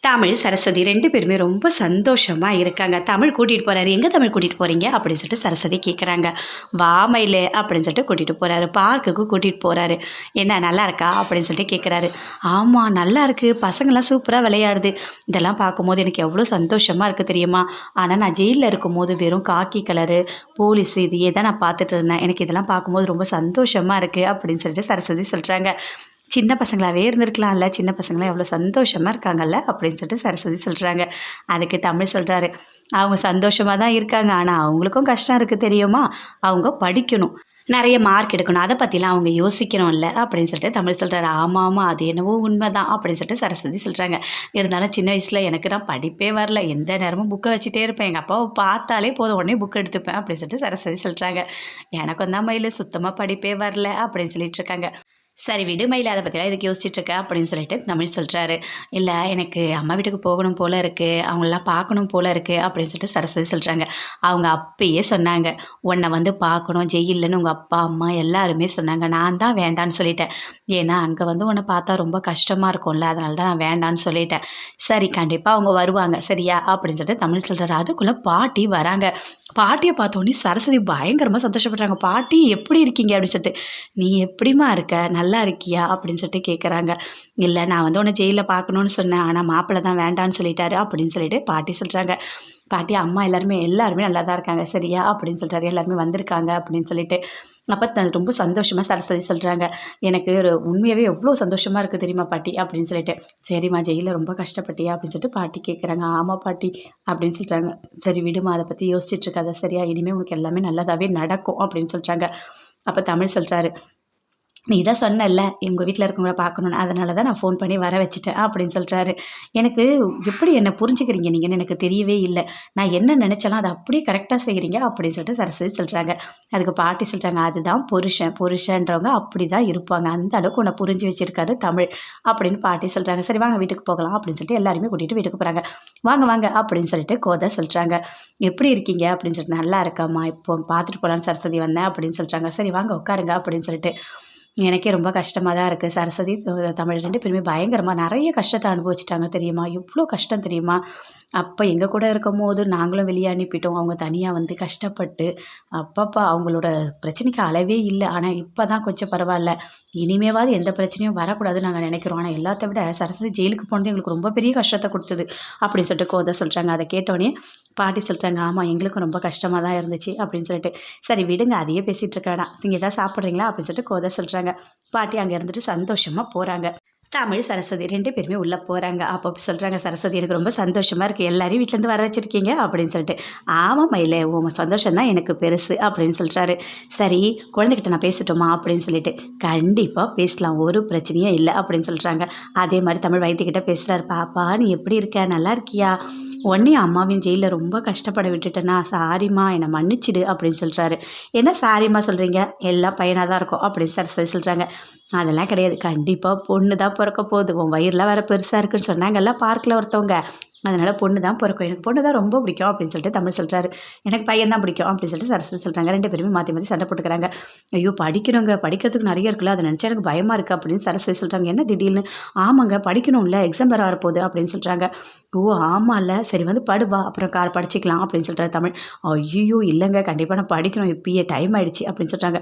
தமிழ், சரஸ்வதி 2 பேருமே ரொம்ப சந்தோஷமா இருக்காங்க. தமிழ் கூட்டிட்டு போறாரு. "எங்க தமிழ் கூட்டிட்டு போறீங்க?" அப்படின்னு சொல்லிட்டு சரஸ்வதி கேட்குறாங்க. "வா மயிலு" அப்படின்னு சொல்லிட்டு கூட்டிட்டு போறாரு. பார்க்குக்கு கூட்டிட்டு போறாரு. "என்ன நல்லா இருக்கா?" அப்படின்னு சொல்லிட்டு கேட்குறாரு. "ஆமா, நல்லா இருக்கு. பசங்கலாம் சூப்பரா விளையாடுது. இதெல்லாம் பார்க்கும்போது எனக்கு எவ்வளோ சந்தோஷமா இருக்கு தெரியுமா? ஆனா நான் ஜெயில்ல இருக்கும்போது வெறும் காக்கி கலரு, போலீஸ் இதையே தான் நான் பார்த்துட்டு இருந்தேன். எனக்கு இதெல்லாம் பார்க்கும்போது ரொம்ப சந்தோஷமா இருக்கு" அப்படின்னு சொல்லிட்டு சரஸ்வதி சொல்றாங்க. சின்ன பசங்களாவே இருந்திருக்கலாம்ல. சின்ன பசங்கலாம் எவ்வளோ சந்தோஷமா இருக்காங்கல்ல அப்படின்னு சொல்லிட்டு சரஸ்வதி சொல்றாங்க. அதுக்கு தமிழ் சொல்றாரு, அவங்க சந்தோஷமா தான் இருக்காங்க. ஆனா அவங்களுக்கும் கஷ்டம் இருக்கு தெரியுமா? அவங்க படிக்கணும். நெறைய மார்க் எடுக்கணும். அத பத்திலாம் அவங்க யோசிக்கணும்ல அப்படின்னு சொல்லிட்டு தமிழ் சொல்றாரு. ஆமா, ஆமா. அது என்னவோ உண்மதான் அப்படின்னு சொல்லிட்டு சரஸ்வதி சொல்றாங்க. இருந்தாலும் சின்ன வயசுல எனக்கு தான் படிப்பே வரல. எந்த நேரமும் புக்க வச்சுட்டே இருப்பேன். எங்க அப்பாவ பார்த்தாலே போதும் உடனே புக் எடுத்துப்பேன் அப்படின்னு சொல்லிட்டு சரஸ்வதி சொல்றாங்க. எனக்கும் தான் மயிலு சுத்தமா படிப்பே வரல அப்படின்னு சொல்லிட்டு இருக்காங்க. சரி விடு மயிலு, அத பத்திலாம் எதுக்கு யோசிச்சுட்டு இருக்க அப்படின்னு சொல்லிட்டு தமிழ் சொல்றாரு. இல்ல எனக்கு அம்மா வீட்டுக்கு போகணும் போல இருக்கு. அவங்களலாம் பார்க்கணும் போல இருக்கு அப்படின்னு சொல்லிட்டு சரஸ்வதி சொல்றாங்க. அவங்க அப்பயே சொன்னாங்க. உன்ன வந்து பார்க்கணும் ஜெயில்லன்னு உங்க அப்பா, அம்மா எல்லாருமே சொன்னாங்க. நான் தான் வேண்டான்னு சொல்லிட்டேன். ஏன்னா அங்க வந்து உன்ன பார்த்தா ரொம்ப கஷ்டமா இருக்கும்ல. அதனால தான் நான் வேண்டான்னு சொல்லிட்டேன். சரி கண்டிப்பா அவங்க வருவாங்க. சரியா? அப்படின்னு சொல்லிட்டு தமிழ் சொல்றாரு. அதுக்குள்ள பாட்டி வராங்க. பாட்டிய பார்த்தோனே சரஸ்வதி பயங்கரமா சந்தோஷப்படுறாங்க. "பாட்டி எப்படி இருக்கீங்க?" அப்படின்னு சொல்லிட்டு. "நீ எப்படிம்மா இருக்க? நல்லா இருக்கியா?" அப்படின்னு சொல்லிட்டு கேட்குறாங்க. "இல்ல நான் வந்து உன்ன ஜெயில்ல பார்க்கணும்னு சொன்னேன். ஆனா மாப்பிள தான் வேண்டான்னு சொல்லிட்டாரு" அப்படின்னு சொல்லிட்டு பாட்டி சொல்றாங்க. பாட்டி, அம்மா எல்லாருமே நல்லா தான் இருக்காங்க. சரியா? அப்படின்னு சொல்றாரு. எல்லாருமே வந்திருக்காங்க அப்படின்னு சொல்லிட்டு. அப்ப ரொம்ப சந்தோஷமா சரஸ்வதி சொல்றாங்க. "எனக்கு ஒரு உண்மையாவே எவ்வளோ சந்தோஷமா இருக்கு தெரியுமா பாட்டி?" அப்படின்னு சொல்லிட்டு. "சரிம்மா ஜெயில்ல ரொம்ப கஷ்டப்பட்டியா?" அப்படின்னு சொல்லிட்டு பாட்டி கேட்குறாங்க. "ஆமா பாட்டி" அப்படின்னு சொல்றாங்க. "சரி விடுமா, அத பத்தி யோசிச்சுட்டு இருக்காத. சரியா? இனிமே உனக்கு எல்லாமே நல்லதாவே நடக்கும்" அப்படின்னு சொல்றாங்க. அப்ப தமிழ் சொல்றாரு. "நீ தான் சொன்னல்ல, எங்க வீட்ல இருக்கவங்கள பார்க்கணும்னு. அதனால தான் நான் ஃபோன் பண்ணி வர வச்சுட்டேன்" அப்படின்னு சொல்றாரு. எனக்கு எப்படி என்ன புரிஞ்சுக்கிறீங்க நீங்கன்னு எனக்கு தெரியவே இல்ல. நான் என்ன நெனச்சேனோ அத அப்படியே கரெக்ட்டா செய்றீங்க அப்படின்னு சொல்லிட்டு சரஸ்வதி சொல்றாங்க. அதுக்கு பாட்டி சொல்றாங்க, "அதுதான் புருஷன். புருஷன்றவங்க அப்படிதான் இருப்பாங்க. அந்த அளவுக்கு உன்ன புரிஞ்சு வச்சிருக்காரு தமிழ்" அப்படின்னு பாட்டி சொல்றாங்க. "சரி வாங்க வீட்டுக்கு போகலாம்" அப்படின்னு சொல்லிட்டு எல்லாரையுமே கூட்டிட்டு வீட்டுக்கு போறாங்க. "வாங்க, வாங்க" அப்படின்னு சொல்லிட்டு கோதை சொல்றாங்க. "எப்படி இருக்கீங்க?" அப்படின்னு சொல்லிட்டு. "நல்லா இருக்கேம்மா. இப்போ பார்த்துட்டு போலான்னு சரஸ்வதி வந்தேன்" அப்படின்னு சொல்றாங்க. "சரி வாங்க உட்காருங்க" அப்படின்னு சொல்லிட்டு. எனக்கே ரொம்ப கஷ்டமா தான் இருக்கு. சரஸ்வதி, தமிழ் 2 பேருமே பயங்கரமா நெறைய கஷ்டத்த அனுபவிச்சுட்டாங்க தெரியுமா? எவ்ளோ கஷ்டம் தெரியுமா? அப்ப எங்க கூட இருக்கும்போது நாங்களும் வெளிய அனுப்பிட்டோம். அவங்க தனியா வந்து கஷ்டப்பட்டு, அப்பப்பா அவங்களோட பிரச்சனைக்கு அளவே இல்ல. ஆனா இப்ப தான் கொஞ்சம் பரவால்ல. இனிமேவாவது எந்த பிரச்சனையும் வரக்கூடாதுன்னு நாங்க நெனைக்கிறோம். ஆனா எல்லாத்த விட சரஸ்வதி ஜெயிலுக்கு போனது எங்களுக்கு ரொம்ப பெரிய கஷ்டத்த குடுத்தது. அப்படின்னு சொல்லிட்டு கோதை சொல்றாங்க. அத கேட்டோனே பாட்டி சொல்றாங்க, "ஆமா எங்களுக்கும் ரொம்ப கஷ்டமா தான் இருந்துச்சு" அப்படின்னு சொல்லிட்டு. "சரி விடுங்க, அதையே பேசிட்டு இருக்க வேணாம். நீங்க ஏதாவது சாப்பிடுறீங்களா?" அப்படின்னு சொல்லிட்டு கோதை சொல்றாங்க. பாட்டி அங்க இருந்துட்டு சந்தோஷமா போறாங்க. தமிழ், சரஸ்வதி 2 பேருமே உள்ள போறாங்க. அப்போ சொல்றாங்க சரஸ்வதி, "எனக்கு ரொம்ப சந்தோஷமா இருக்கு. எல்லாரையும் வீட்லேருந்து வர வச்சிருக்கீங்க" அப்படின்னு சொல்லிட்டு. "ஆமா மயிலே, உன் சந்தோஷம் தான் எனக்கு பெருசு" அப்படின்னு சொல்றாரு. "சரி குழந்தைகிட்ட நான் பேசட்டுமா?" அப்படின்னு சொல்லிட்டு. "கண்டிப்பா பேசலாம். ஒரு பிரச்சனையும் இல்ல" அப்படின்னு சொல்றாங்க. அதே மாரி தமிழ் வைத்தியகிட்ட பேசுறாரு. "பாப்பா நீ எப்படி இருக்க? நல்லா இருக்கியா? உன்னையும் அம்மாவையும் ஜெயில்ல ரொம்ப கஷ்டப்பட விட்டுட்டேனா? சாரிம்மா, என்ன மன்னிச்சிடு" அப்படின்னு சொல்றாரு. "என்ன சாரிம்மா சொல்றீங்க? எல்லாம் பையனா தான் இருக்கும்" அப்படின்னு சரஸ்வதி சொல்றாங்க. "அதெல்லாம் கிடையாது. கண்டிப்பா பொண்ணு தான் பொறக்க போகுது. உன் வயிறுலாம் வேற பெருசா இருக்குன்னு சொன்னாங்கல்ல பார்க்ல ஒருத்தவங்க. அதனால பொண்ணு தான் பொறக்கும். எனக்கு பொண்ணு தான் ரொம்ப பிடிக்கும்" அப்படின்னு சொல்லிட்டு தமிழ் சொல்றாரு. "எனக்கு பையன் தான் பிடிக்கும்" அப்படின்னு சொல்லிட்டு சரஸ்வதி சொல்றாங்க. 2 பேருமே மாத்தி மாத்தி சண்டை போட்டுக்கிறாங்க. "ஐயோ! படிக்கணுங்க. படிக்கிறதுக்கு நெறைய இருக்குல்ல. அத நெனச்சா எனக்கு பயமா இருக்கு" அப்படின்னு சரஸ்வதி சொல்றாங்க. "என்ன திடீர்னு?" "ஆமாங்க படிக்கணும்ல. எக்ஸாம் வேற வரப்போகுது" அப்படின்னு சொல்றாங்க. "ஓ! ஆமால்ல. சரி வந்து படு வா. அப்புறம் படிச்சுக்கலாம்" அப்படின்னு சொல்றாரு தமிழ். "ஐய்யய்யோ! இல்லங்க. கண்டிப்பா நான் படிக்கணும். இப்பயே டைம் ஆயிடுச்சு" அப்படின்னு சொல்றாங்க.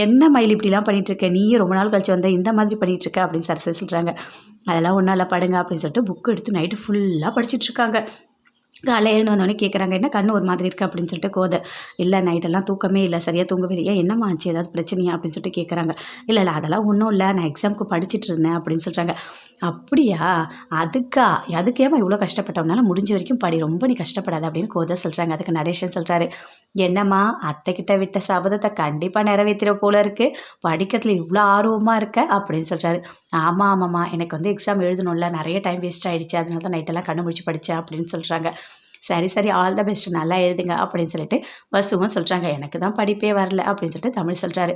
"என்ன மயில் இப்படிலாம் பண்ணிட்டு இருக்க? நீயும் ரொம்ப நாள் கழிச்சு வந்த. இந்த மாதிரி பண்ணிட்டு இருக்க" அப்படின்னு சரஸ்வதி சொல்றாங்க. "அதெல்லாம் ஒண்ணும் இல்ல. படுங்க" அப்படின்னு சொல்லிட்டு புக் எடுத்து நைட்டு ஃபுல்லா படிச்சுட்டு இருக்காங்க. காலைல எழுந்து வந்தோடனே கேட்குறாங்க, "என்ன கண்ணு ஒரு மாதிரி இருக்கு?" அப்படின்னு சொல்லிட்டு கோதை. "இல்ல நைட்டெல்லாம் தூக்கமே இல்ல. சரியா தூங்கவே இல்ல." "ஏன் என்னம்மா ஆச்சு? ஏதாவது பிரச்சனையா?" அப்படின்னு சொல்லிட்டு கேட்குறாங்க. "இல்ல, இல்ல அதெல்லாம் ஒண்ணும் இல்ல. நான் எக்ஸாம்க்கு படிச்சுட்டு இருந்தேன்" அப்படின்னு சொல்றாங்க. "அப்படியா? அதுக்கா? அதுக்கு ஏம்மா இவ்வளோ கஷ்டப்பட்ட? உன்னால முடிஞ்ச வரைக்கும் படி. ரொம்ப நீ கஷ்டப்படாத" அப்படின்னு கோதை சொல்றாங்க. அதுக்கு நடேசன் சொல்றாரு, "என்னம்மா அத்தைக்கிட்ட விட்ட சபதத்த கண்டிப்பா நிறைவேத்திற போல இருக்கு. படிக்கிறதுல இவ்வளோ ஆர்வமா இருக்க" அப்படின்னு சொல்றாரு. "ஆமா, ஆமாம்மா. எனக்கு வந்து எக்ஸாம் எழுதணும்ல. நெறைய டைம் வேஸ்ட் ஆயிடுச்சு. அதனால தான் நைட்டெல்லாம் கண்ணு முழிச்சு படிச்சேன்" அப்படின்னு சொல்றாங்க. "சரி, சரி. All the best. நல்லா எழுதுங்க" அப்படின்னு சொல்லிட்டு வசுவும் சொல்றாங்க. "எனக்கு தான் படிப்பே வரல" அப்படின்னு சொல்லிட்டு தமிழ் சொல்றாரு.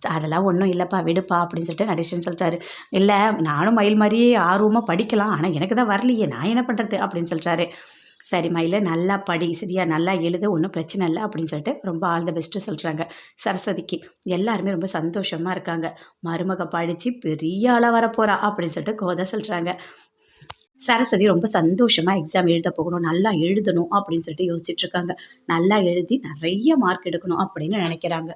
"அதெல்லாம் ஒண்ணும் இல்லப்பா, விடுப்பா" அப்படின்னு சொல்லிட்டு நடேசன் சொல்றாரு. "இல்ல நானும் மயில் மாரியே ஆர்வமா படிக்கலாம். ஆனா எனக்கு தான் வரலையே. நான் என்ன பண்றது?" அப்படின்னு சொல்றாரு. "சரி மயிலு நல்லா படி. சரியா? நல்லா எழுது. ஒண்ணும் பிரச்சனை இல்ல" அப்படின்னு சொல்லிட்டு ரொம்ப ஆல் த பெஸ்ட் சொல்றாங்க சரஸ்வதிக்கு. எல்லாருமே ரொம்ப சந்தோஷமா இருக்காங்க. மருமக படிச்சு பெரிய ஆளா வரப்போறா அப்படின்னு சொல்லிட்டு கோதை சொல்றாங்க. சரஸ்வதி ரொம்ப சந்தோஷமா எக்ஸாம் எழுத போகணும். நல்லா எழுதணும் அப்படின்னு சொல்லிட்டு யோசிச்சுட்டு இருக்காங்க. நல்லா எழுதி நெறைய மார்க் எடுக்கணும் அப்படின்னு நெனைக்கிறாங்க.